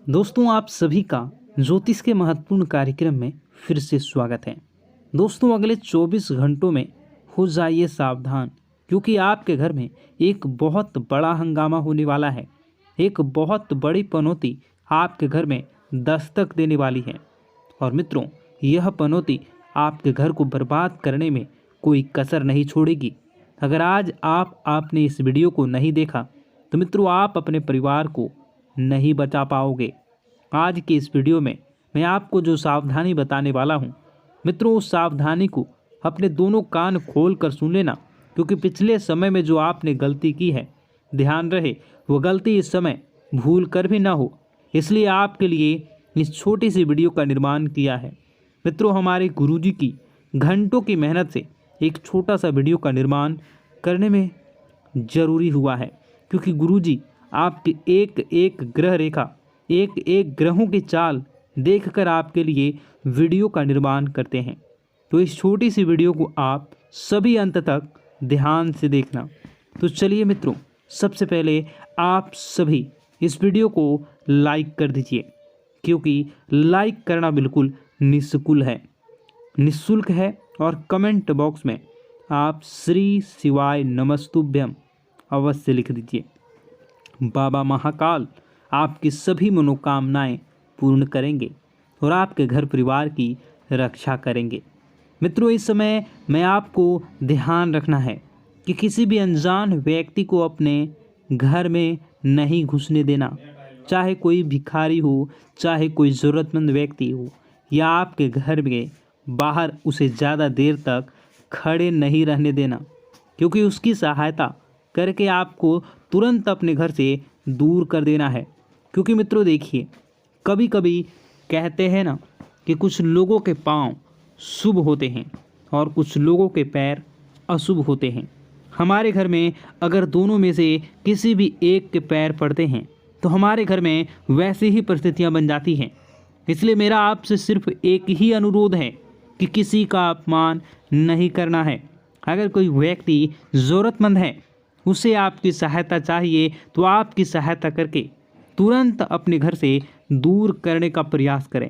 दोस्तों, आप सभी का ज्योतिष के महत्वपूर्ण कार्यक्रम में फिर से स्वागत है। दोस्तों, अगले 24 घंटों में हो जाइए सावधान, क्योंकि आपके घर में एक बहुत बड़ा हंगामा होने वाला है। एक बहुत बड़ी पनौती आपके घर में दस्तक देने वाली है। और मित्रों, यह पनौती आपके घर को बर्बाद करने में कोई कसर नहीं छोड़ेगी। अगर आज आपने इस वीडियो को नहीं देखा तो मित्रों, आप अपने परिवार को नहीं बचा पाओगे। आज के इस वीडियो में मैं आपको जो सावधानी बताने वाला हूँ मित्रों, उस सावधानी को अपने दोनों कान खोल कर सुन लेना, क्योंकि पिछले समय में जो आपने गलती की है, ध्यान रहे वो गलती इस समय भूल कर भी ना हो। इसलिए आपके लिए इस छोटी सी वीडियो का निर्माण किया है। मित्रों, हमारे गुरुजी की घंटों की मेहनत से एक छोटा सा वीडियो का निर्माण करने में जरूरी हुआ है, क्योंकि गुरुजी आपकी एक एक ग्रह रेखा, एक एक ग्रहों की चाल देखकर आपके लिए वीडियो का निर्माण करते हैं। तो इस छोटी सी वीडियो को आप सभी अंत तक ध्यान से देखना। तो चलिए मित्रों, सबसे पहले आप सभी इस वीडियो को लाइक कर दीजिए, क्योंकि लाइक करना बिल्कुल निःशुल्क है। और कमेंट बॉक्स में आप श्री शिवाय नमस्तुभ्यम अवश्य लिख दीजिए। बाबा महाकाल आपकी सभी मनोकामनाएं पूर्ण करेंगे और आपके घर परिवार की रक्षा करेंगे। मित्रों, इस समय मैं आपको ध्यान रखना है कि किसी भी अनजान व्यक्ति को अपने घर में नहीं घुसने देना। चाहे कोई भिखारी हो, चाहे कोई ज़रूरतमंद व्यक्ति हो, या आपके घर में बाहर उसे ज़्यादा देर तक खड़े नहीं रहने देना, क्योंकि उसकी सहायता करके आपको तुरंत अपने घर से दूर कर देना है। क्योंकि मित्रों देखिए, कभी कभी कहते हैं ना कि कुछ लोगों के पांव शुभ होते हैं और कुछ लोगों के पैर अशुभ होते हैं। हमारे घर में अगर दोनों में से किसी भी एक के पैर पड़ते हैं तो हमारे घर में वैसी ही परिस्थितियां बन जाती हैं। इसलिए मेरा आपसे सिर्फ एक ही अनुरोध है कि किसी का अपमान नहीं करना है। अगर कोई व्यक्ति ज़रूरतमंद है, उसे आपकी सहायता चाहिए, तो आपकी सहायता करके तुरंत अपने घर से दूर करने का प्रयास करें।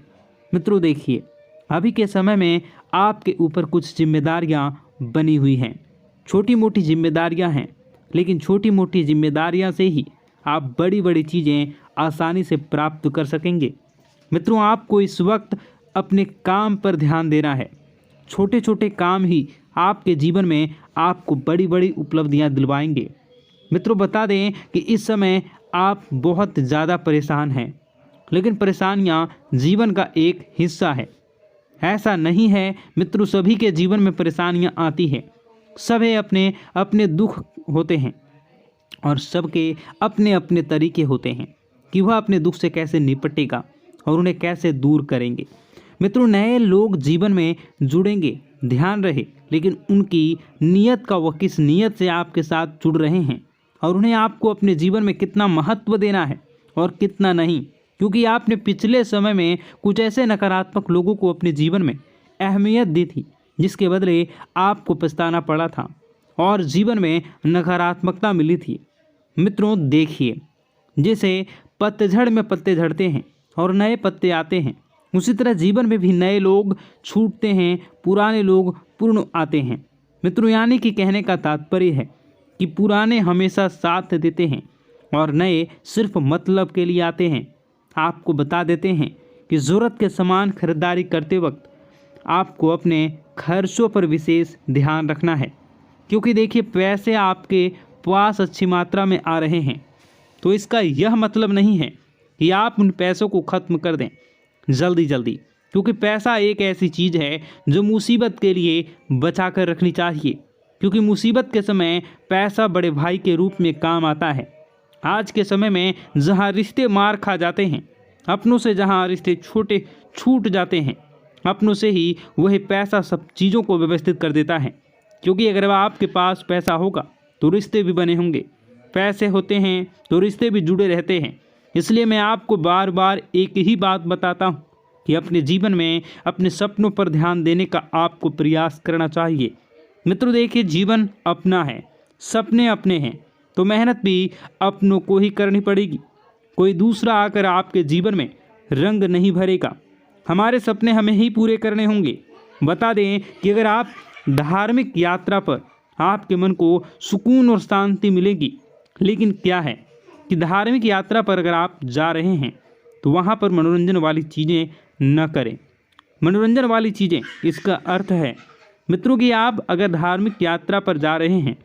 मित्रों देखिए, अभी के समय में आपके ऊपर कुछ जिम्मेदारियां बनी हुई हैं। छोटी मोटी जिम्मेदारियां हैं, लेकिन छोटी मोटी जिम्मेदारियां से ही आप बड़ी बड़ी चीज़ें आसानी से प्राप्त कर सकेंगे। मित्रों, आपको इस वक्त अपने काम पर ध्यान देना है। छोटे छोटे काम ही आपके जीवन में आपको बड़ी बड़ी उपलब्धियां दिलवाएंगे। मित्रों, बता दें कि इस समय आप बहुत ज़्यादा परेशान हैं, लेकिन परेशानियां जीवन का एक हिस्सा है। ऐसा नहीं है मित्रों, सभी के जीवन में परेशानियां आती हैं। सभी अपने अपने दुख होते हैं और सबके अपने अपने तरीके होते हैं कि वह अपने दुख से कैसे निपटेगा और उन्हें कैसे दूर करेंगे। मित्रों, नए लोग जीवन में जुड़ेंगे, ध्यान रहे, लेकिन उनकी नीयत का, वह किस नीयत से आपके साथ जुड़ रहे हैं और उन्हें आपको अपने जीवन में कितना महत्व देना है और कितना नहीं। क्योंकि आपने पिछले समय में कुछ ऐसे नकारात्मक लोगों को अपने जीवन में अहमियत दी थी, जिसके बदले आपको पछताना पड़ा था और जीवन में नकारात्मकता मिली थी। मित्रों देखिए, जैसे पतझड़ में पत्ते झड़ते हैं और नए पत्ते आते हैं, उसी तरह जीवन में भी नए लोग छूटते हैं, पुराने लोग पूर्ण आते हैं। मित्रों, यानी कि कहने का तात्पर्य है कि पुराने हमेशा साथ देते हैं और नए सिर्फ मतलब के लिए आते हैं। आपको बता देते हैं कि ज़रूरत के सामान खरीदारी करते वक्त आपको अपने खर्चों पर विशेष ध्यान रखना है, क्योंकि देखिए, पैसे आपके पास अच्छी मात्रा में आ रहे हैं, तो इसका यह मतलब नहीं है कि आप उन पैसों को ख़त्म कर दें जल्दी जल्दी, क्योंकि पैसा एक ऐसी चीज़ है जो मुसीबत के लिए बचा कर रखनी चाहिए। क्योंकि मुसीबत के समय पैसा बड़े भाई के रूप में काम आता है। आज के समय में जहां रिश्ते मार खा जाते हैं, अपनों से जहां रिश्ते छोटे छूट जाते हैं, अपनों से ही वही पैसा सब चीज़ों को व्यवस्थित कर देता है। क्योंकि अगर आपके पास पैसा होगा तो रिश्ते भी बने होंगे, पैसे होते हैं तो रिश्ते भी जुड़े रहते हैं। इसलिए मैं आपको बार बार एक ही बात बताता हूँ कि अपने जीवन में अपने सपनों पर ध्यान देने का आपको प्रयास करना चाहिए। मित्रों देखिए, जीवन अपना है, सपने अपने हैं, तो मेहनत भी अपनों को ही करनी पड़ेगी। कोई दूसरा आकर आपके जीवन में रंग नहीं भरेगा। हमारे सपने हमें ही पूरे करने होंगे। बता दें कि अगर आप धार्मिक यात्रा पर आपके मन को सुकून और शांति मिलेगी, लेकिन क्या है कि धार्मिक यात्रा पर अगर आप जा रहे हैं तो वहाँ पर मनोरंजन वाली चीज़ें न करें। मनोरंजन वाली चीज़ें, इसका अर्थ है मित्रों कि आप अगर धार्मिक यात्रा पर जा रहे हैं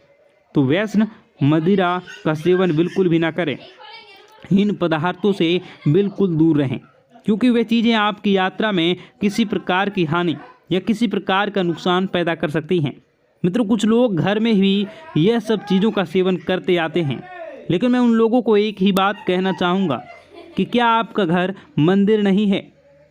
तो व्यसन, मदिरा का सेवन बिल्कुल भी ना करें। इन पदार्थों से बिल्कुल दूर रहें, क्योंकि वे चीज़ें आपकी यात्रा में किसी प्रकार की हानि या किसी प्रकार का नुकसान पैदा कर सकती हैं। मित्रों, कुछ लोग घर में भी यह सब चीज़ों का सेवन करते आते हैं, लेकिन मैं उन लोगों को एक ही बात कहना चाहूँगा कि क्या आपका घर मंदिर नहीं है?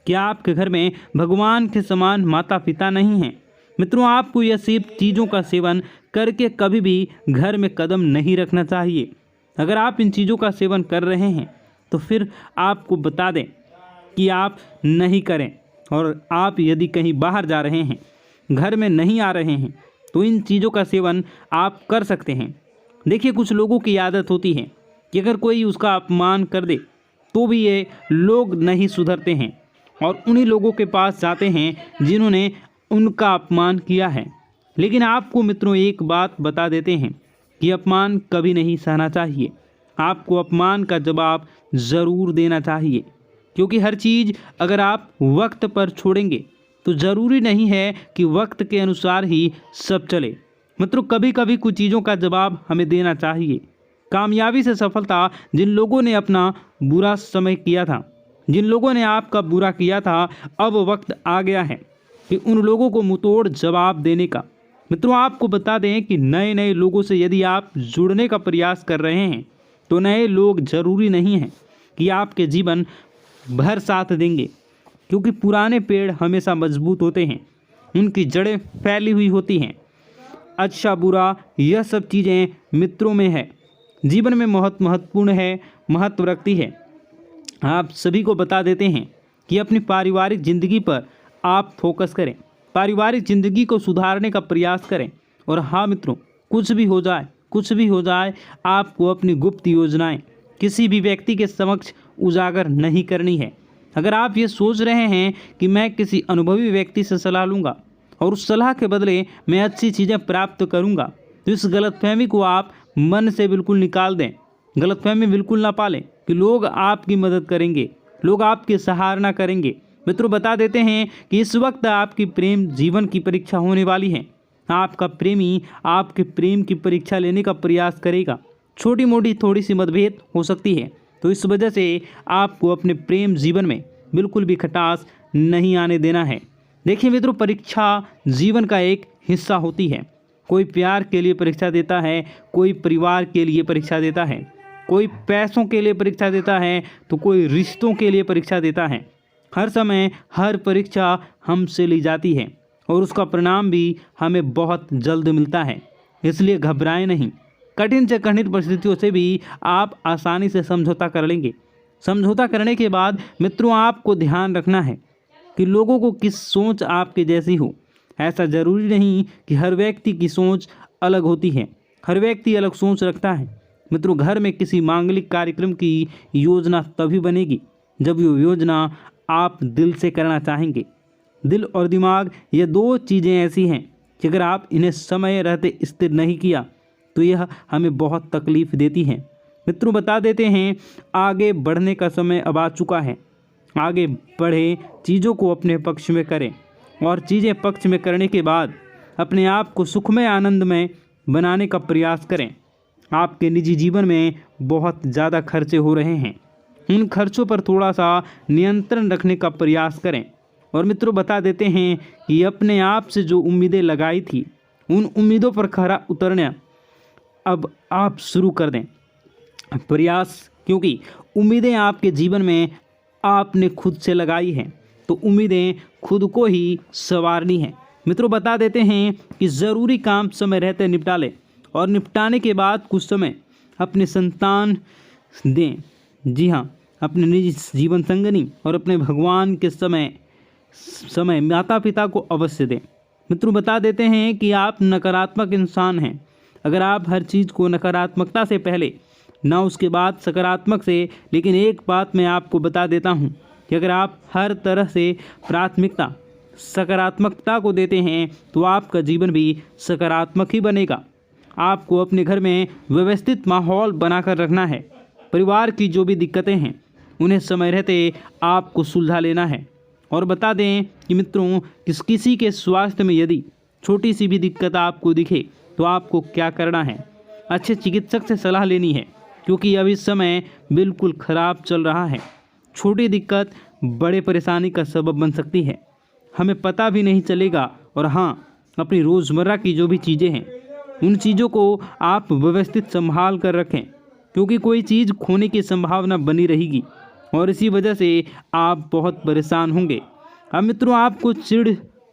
क्या आपके घर में भगवान के समान माता पिता नहीं हैं? मित्रों, आपको यह सब चीज़ों का सेवन करके कभी भी घर में कदम नहीं रखना चाहिए। अगर आप इन चीज़ों का सेवन कर रहे हैं तो फिर आपको बता दें कि आप नहीं करें, और आप यदि कहीं बाहर जा रहे हैं, घर में नहीं आ रहे हैं, तो इन चीज़ों का सेवन आप कर सकते हैं। देखिए, कुछ लोगों की आदत होती है कि अगर कोई उसका अपमान कर दे तो भी ये लोग नहीं सुधरते हैं और उन्हीं लोगों के पास जाते हैं जिन्होंने उनका अपमान किया है। लेकिन आपको मित्रों एक बात बता देते हैं कि अपमान कभी नहीं सहना चाहिए। आपको अपमान का जवाब ज़रूर देना चाहिए, क्योंकि हर चीज़ अगर आप वक्त पर छोड़ेंगे तो ज़रूरी नहीं है कि वक्त के अनुसार ही सब चले। मित्रों, कभी कभी कुछ चीज़ों का जवाब हमें देना चाहिए। कामयाबी से सफलता, जिन लोगों ने अपना बुरा समय किया था, जिन लोगों ने आपका बुरा किया था, अब वक्त आ गया है कि उन लोगों को मुंहतोड़ जवाब देने का। मित्रों, आपको बता दें कि नए नए लोगों से यदि आप जुड़ने का प्रयास कर रहे हैं तो नए लोग ज़रूरी नहीं हैं कि आपके जीवन भर साथ देंगे, क्योंकि पुराने पेड़ हमेशा मजबूत होते हैं, उनकी जड़ें फैली हुई होती हैं। अच्छा बुरा यह सब चीज़ें मित्रों में है, जीवन में बहुत महत्वपूर्ण है, महत्व रखती है। आप सभी को बता देते हैं कि अपनी पारिवारिक ज़िंदगी पर आप फोकस करें, पारिवारिक ज़िंदगी को सुधारने का प्रयास करें। और हाँ मित्रों, कुछ भी हो जाए, आपको अपनी गुप्त योजनाएं किसी भी व्यक्ति के समक्ष उजागर नहीं करनी है। अगर आप ये सोच रहे हैं कि मैं किसी अनुभवी व्यक्ति से सलाह लूँगा और उस सलाह के बदले मैं अच्छी चीज़ें प्राप्त करूँगा, तो इस गलतफहमी को आप मन से बिल्कुल निकाल दें। गलतफहमी बिल्कुल ना पालें कि लोग आपकी मदद करेंगे, लोग आपकी सराहना करेंगे। मित्रों, बता देते हैं कि इस वक्त आपकी प्रेम जीवन की परीक्षा होने वाली है। आपका प्रेमी आपके प्रेम की परीक्षा लेने का प्रयास करेगा। छोटी मोटी थोड़ी सी मतभेद हो सकती है, तो इस वजह से आपको अपने प्रेम जीवन में बिल्कुल भी खटास नहीं आने देना है। देखिए मित्रों, परीक्षा जीवन का एक हिस्सा होती है। कोई प्यार के लिए परीक्षा देता है, कोई परिवार के लिए परीक्षा देता है, कोई पैसों के लिए परीक्षा देता है, तो कोई रिश्तों के लिए परीक्षा देता है। हर समय हर परीक्षा हमसे ली जाती है और उसका परिणाम भी हमें बहुत जल्द मिलता है। इसलिए घबराएं नहीं। कठिन से कठिन परिस्थितियों से भी आप आसानी से समझौता कर लेंगे। समझौता करने के बाद मित्रों, आपको ध्यान रखना है कि लोगों को किस सोच आपके जैसी हो। ऐसा ज़रूरी नहीं कि हर व्यक्ति की सोच अलग होती है, हर व्यक्ति अलग सोच रखता है। मित्रों, घर में किसी मांगलिक कार्यक्रम की योजना तभी बनेगी जब वो योजना आप दिल से करना चाहेंगे। दिल और दिमाग, ये दो चीज़ें ऐसी हैं कि अगर आप इन्हें समय रहते स्थिर नहीं किया तो यह हमें बहुत तकलीफ़ देती हैं। मित्रों, बता देते हैं आगे बढ़ने का समय अब आ चुका है। आगे बढ़े, चीज़ों को अपने पक्ष में करें और चीज़ें पक्ष में करने के बाद अपने आप को सुखमय आनंदमय बनाने का प्रयास करें। आपके निजी जीवन में बहुत ज़्यादा खर्चे हो रहे हैं, उन खर्चों पर थोड़ा सा नियंत्रण रखने का प्रयास करें। और मित्रों, बता देते हैं कि अपने आप से जो उम्मीदें लगाई थी, उन उम्मीदों पर खरा उतरना अब आप शुरू कर दें प्रयास, क्योंकि उम्मीदें आपके जीवन में आपने खुद से लगाई हैं, तो उम्मीदें खुद को ही संवारनी है। मित्रों, बता देते हैं कि ज़रूरी काम समय रहते निपटा लें और निपटाने के बाद कुछ समय अपने संतान दें। जी हाँ, अपने निजी जीवन संगनी और अपने भगवान के समय माता पिता को अवश्य दें। मित्रों, बता देते हैं कि आप नकारात्मक इंसान हैं। अगर आप हर चीज़ को नकारात्मकता से पहले ना उसके बाद सकारात्मक से। लेकिन एक बात मैं आपको बता देता हूँ कि अगर आप हर तरह से प्राथमिकता सकारात्मकता को देते हैं तो आपका जीवन भी सकारात्मक ही बनेगा। आपको अपने घर में व्यवस्थित माहौल बनाकर रखना है। परिवार की जो भी दिक्कतें हैं उन्हें समय रहते आपको सुलझा लेना है। और बता दें कि मित्रों, किसी के स्वास्थ्य में यदि छोटी सी भी दिक्कत आपको दिखे तो आपको क्या करना है, अच्छे चिकित्सक से सलाह लेनी है, क्योंकि अभी समय बिल्कुल ख़राब चल रहा है। छोटी दिक्कत बड़े परेशानी का सबब बन सकती है, हमें पता भी नहीं चलेगा। और हाँ, अपनी रोज़मर्रा की जो भी चीज़ें हैं उन चीज़ों को आप व्यवस्थित संभाल कर रखें, क्योंकि कोई चीज़ खोने की संभावना बनी रहेगी और इसी वजह से आप बहुत परेशान होंगे। अब मित्रों, आपको चिढ़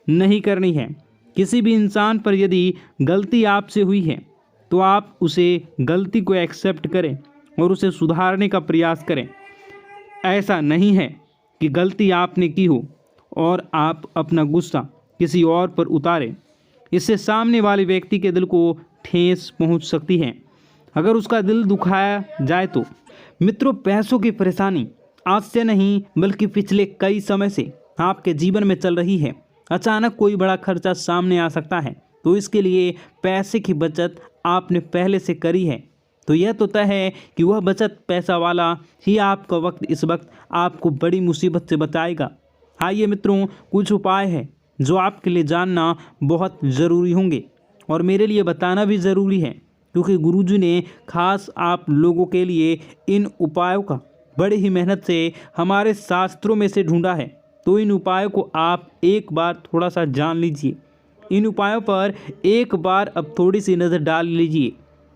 नहीं करनी है। किसी भी इंसान पर यदि गलती आपसे हुई है तो आप उसे गलती को एक्सेप्ट करें और उसे सुधारने का प्रयास करें। ऐसा नहीं है कि गलती आपने की हो और आप अपना गुस्सा किसी और पर उतारें। इससे सामने वाले व्यक्ति के दिल को ठेस पहुंच सकती है, अगर उसका दिल दुखाया जाए तो। मित्रों, पैसों की परेशानी आज से नहीं बल्कि पिछले कई समय से आपके जीवन में चल रही है। अचानक कोई बड़ा खर्चा सामने आ सकता है, तो इसके लिए पैसे की बचत आपने पहले से करी है तो यह तो तय है कि वह बचत पैसा वाला ही आपका वक्त इस वक्त आपको बड़ी मुसीबत से बचाएगा। आइए मित्रों, कुछ उपाय है जो आपके लिए जानना बहुत ज़रूरी होंगे और मेरे लिए बताना भी ज़रूरी है, क्योंकि गुरुजी ने खास आप लोगों के लिए इन उपायों का बड़ी ही मेहनत से हमारे शास्त्रों में से ढूंढा है। तो इन उपायों को आप एक बार थोड़ा सा जान लीजिए। इन उपायों पर एक बार अब थोड़ी सी नज़र डाल लीजिए।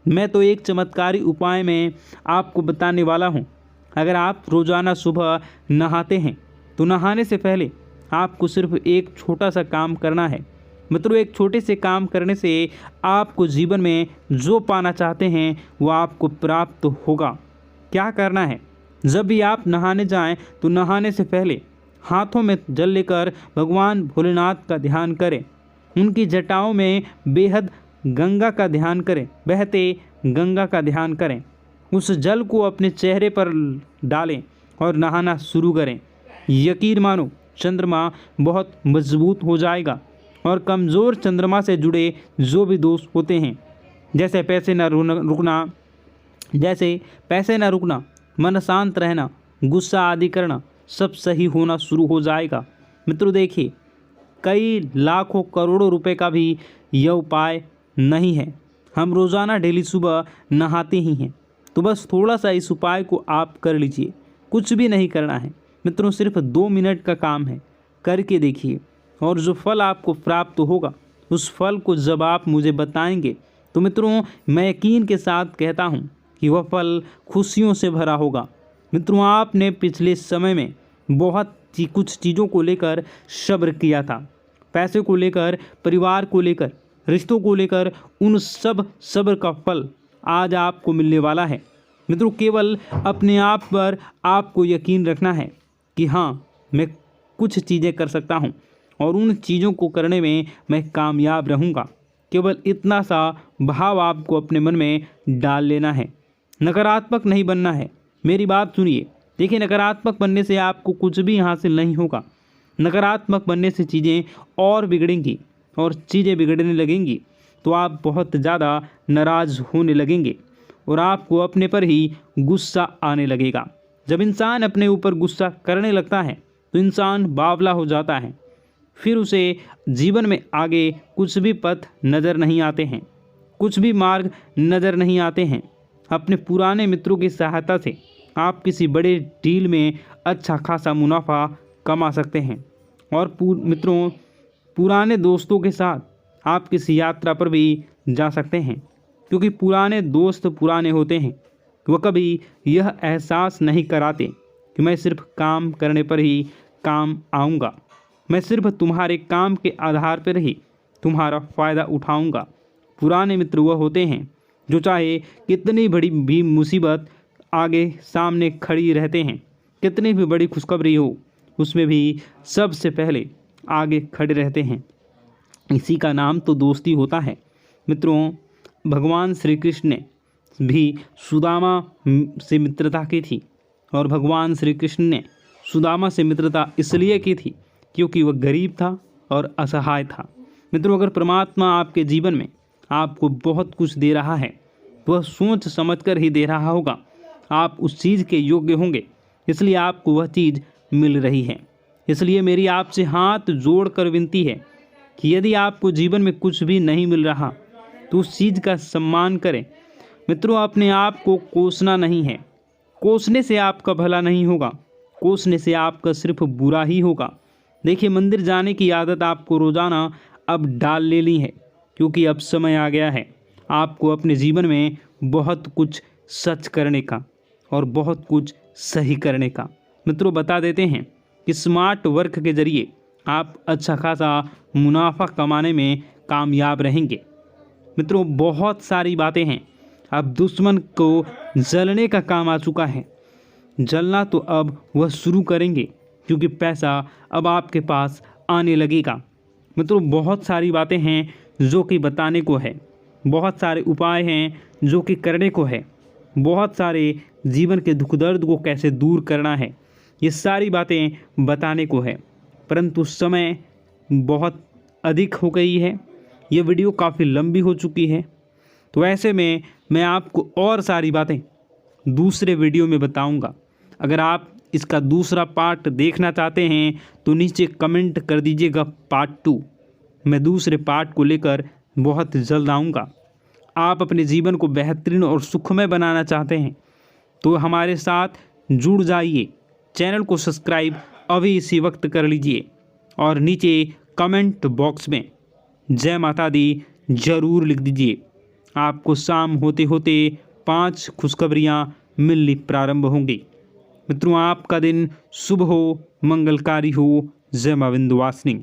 मैं तो एक चमत्कारी उपाय में आपको बताने वाला हूँ। अगर आप रोज़ाना सुबह नहाते हैं तो नहाने से पहले आपको सिर्फ एक छोटा सा काम करना है। मित्रों, एक छोटे से काम करने से आपको जीवन में जो पाना चाहते हैं वो आपको प्राप्त होगा। क्या करना है? जब भी आप नहाने जाएं तो नहाने से पहले हाथों में जल लेकर भगवान भोलेनाथ का ध्यान करें। उनकी जटाओं में बेहद गंगा का ध्यान करें, बहते गंगा का ध्यान करें। उस जल को अपने चेहरे पर डालें और नहाना शुरू करें। यकीन मानो, चंद्रमा बहुत मजबूत हो जाएगा और कमज़ोर चंद्रमा से जुड़े जो भी दोष होते हैं, जैसे पैसे न रुकना, मन शांत रहना, गुस्सा आदि करना, सब सही होना शुरू हो जाएगा। मित्रों देखिए, कई लाखों करोड़ों रुपए का भी यह उपाय नहीं है। हम रोज़ाना डेली सुबह नहाते ही हैं, तो बस थोड़ा सा इस उपाय को आप कर लीजिए। कुछ भी नहीं करना है मित्रों, सिर्फ 2 मिनट का काम है, करके देखिए। और जो फल आपको प्राप्त होगा उस फल को जब आप मुझे बताएंगे तो मित्रों, मैं यकीन के साथ कहता हूँ कि वह फल खुशियों से भरा होगा। मित्रों, आपने पिछले समय में बहुत कुछ चीज़ों को लेकर सब्र किया था, पैसे को लेकर, परिवार को लेकर, रिश्तों को लेकर, उन सब सब्र का फल आज आपको मिलने वाला है। मित्रों, केवल अपने आप पर आपको यकीन रखना है कि हाँ, मैं कुछ चीज़ें कर सकता हूँ और उन चीज़ों को करने में मैं कामयाब रहूँगा। केवल इतना सा भाव आपको अपने मन में डाल लेना है। नकारात्मक नहीं बनना है। मेरी बात सुनिए। देखिए, नकारात्मक बनने से आपको कुछ भी हासिल नहीं होगा। नकारात्मक बनने से चीज़ें और बिगड़ेंगी और चीज़ें बिगड़ने लगेंगी तो आप बहुत ज़्यादा नाराज़ होने लगेंगे और आपको अपने पर ही गुस्सा आने लगेगा। जब इंसान अपने ऊपर गुस्सा करने लगता है तो इंसान बावला हो जाता है, फिर उसे जीवन में आगे कुछ भी पथ नज़र नहीं आते हैं, कुछ भी मार्ग नज़र नहीं आते हैं। अपने पुराने मित्रों की सहायता से आप किसी बड़े डील में अच्छा खासा मुनाफा कमा सकते हैं। और मित्रों, पुराने दोस्तों के साथ आप किसी यात्रा पर भी जा सकते हैं, क्योंकि पुराने दोस्त पुराने होते हैं। वह कभी यह एहसास नहीं कराते कि मैं सिर्फ काम करने पर ही काम आऊँगा, मैं सिर्फ तुम्हारे काम के आधार पर ही तुम्हारा फ़ायदा उठाऊँगा। पुराने मित्र वह होते हैं जो चाहे कितनी बड़ी भी मुसीबत आगे सामने खड़ी रहते हैं, कितनी भी बड़ी खुशखबरी हो उसमें भी सबसे पहले आगे खड़े रहते हैं। इसी का नाम तो दोस्ती होता है। मित्रों, भगवान श्री कृष्ण ने भी सुदामा से मित्रता की थी और भगवान श्री कृष्ण ने सुदामा से मित्रता इसलिए की थी क्योंकि वह गरीब था और असहाय था। मित्रों, अगर परमात्मा आपके जीवन में आपको बहुत कुछ दे रहा है तो वह सोच समझकर ही दे रहा होगा। आप उस चीज़ के योग्य होंगे, इसलिए आपको वह चीज़ मिल रही है। इसलिए मेरी आपसे हाथ जोड़कर विनती है कि यदि आपको जीवन में कुछ भी नहीं मिल रहा तो उस चीज़ का सम्मान करें। मित्रों, अपने आप को कोसना नहीं है। कोसने से आपका भला नहीं होगा, कोसने से आपका सिर्फ बुरा ही होगा। देखिए, मंदिर जाने की आदत आपको रोज़ाना अब डाल लेनी है, क्योंकि अब समय आ गया है आपको अपने जीवन में बहुत कुछ सच करने का और बहुत कुछ सही करने का। मित्रों, बता देते हैं कि स्मार्ट वर्क के जरिए आप अच्छा खासा मुनाफा कमाने में कामयाब रहेंगे। मित्रों, बहुत सारी बातें हैं। अब दुश्मन को जलने का काम आ चुका है। जलना तो अब वह शुरू करेंगे, क्योंकि पैसा अब आपके पास आने लगेगा। मित्रों, बहुत सारी बातें हैं जो कि बताने को है, बहुत सारे उपाय हैं जो कि करने को है, बहुत सारे जीवन के दुख दर्द को कैसे दूर करना है, ये सारी बातें बताने को है। परंतु समय बहुत अधिक हो गई है, ये वीडियो काफ़ी लंबी हो चुकी है, तो ऐसे में मैं आपको और सारी बातें दूसरे वीडियो में बताऊंगा। अगर आप इसका दूसरा पार्ट देखना चाहते हैं तो नीचे कमेंट कर दीजिएगा पार्ट 2। मैं दूसरे पार्ट को लेकर बहुत जल्द आऊँगा। आप अपने जीवन को बेहतरीन और सुखमय बनाना चाहते हैं तो हमारे साथ जुड़ जाइए। चैनल को सब्सक्राइब अभी इसी वक्त कर लीजिए और नीचे कमेंट बॉक्स में जय माता दी जरूर लिख दीजिए। आपको शाम होते होते 5 खुशखबरियाँ मिलनी प्रारंभ होंगी। मित्रों, आपका दिन शुभ हो, मंगलकारी हो। जय मां विंध्यवासिनी।